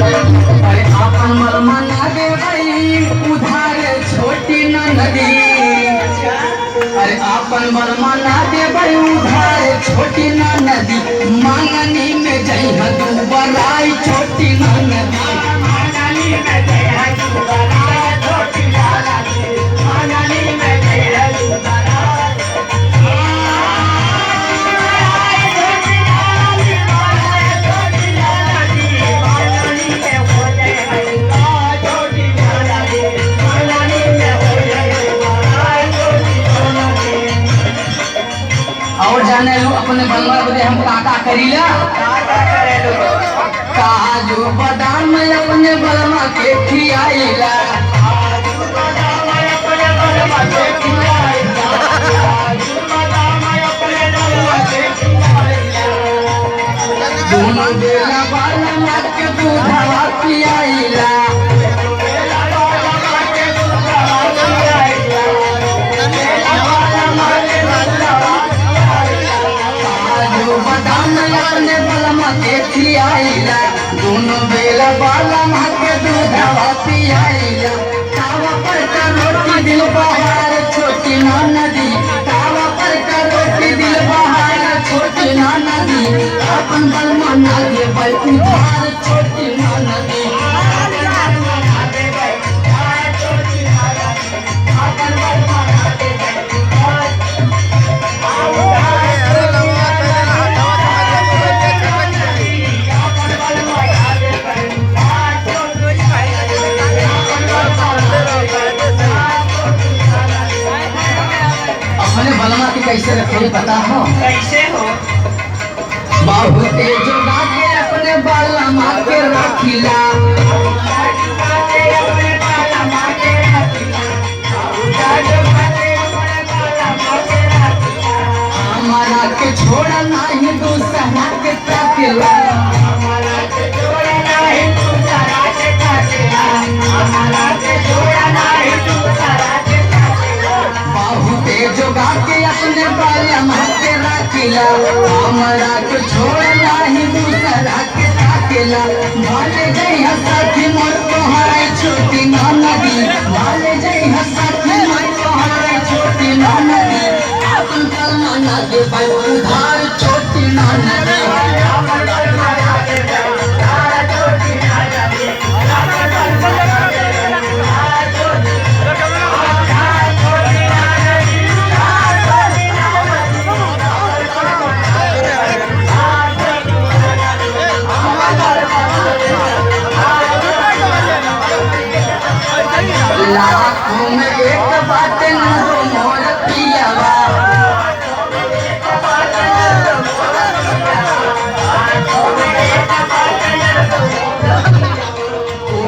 अरे आपन मलमा ना दे भाई उधार छोटी ना नदी। अरे आपन मलमा ना दे भाई उधार छोटी ना नदी। मांगनी में जई तू बराई छोटी ना नदी। मांगनी में जई तू बराई छोटी ना नदी। मांगनी में जई तू बराई और जाने लो अपने बलवा बदे हम काका करीला। काजू बादाम अपने बलवा के खियाइला। दोनों बेला बलवा के दूधवा पियाइला। अपने बलमा के खियाइला। दोनों बेला बलमा के दूधवा पियाइला। तावा पर का रोटी दिल बहार छोटी ना नदी। तावा पर का रोटी दिल बहार छोटी ना नदी। अपन बलमा ना दे भाई उधार छोटी ना नदी। अपने बलमा की कैसे रखे पता हो? कैसे हो? बाहु तेज के अपने बलमा के रखिला। हमारा के छोड़ा नहीं दूसरा के ताकेला। हमारा के छोड़ा नहीं दूसरा के ताकेला। हमारा के छोड़ा नहीं दूसरा के ताकेला। बाहु तेज के अपने बलमा के रखिला। हमारा के छोड़ा नहीं दूसरा के ताकेला। भाले गई सखी मोर तोहार छोटी ना नदी। भाले गई सखी मोर तोहार छोटी ना नदी। अपन बलमा ना दे भाई उधार छोटी ना नदी।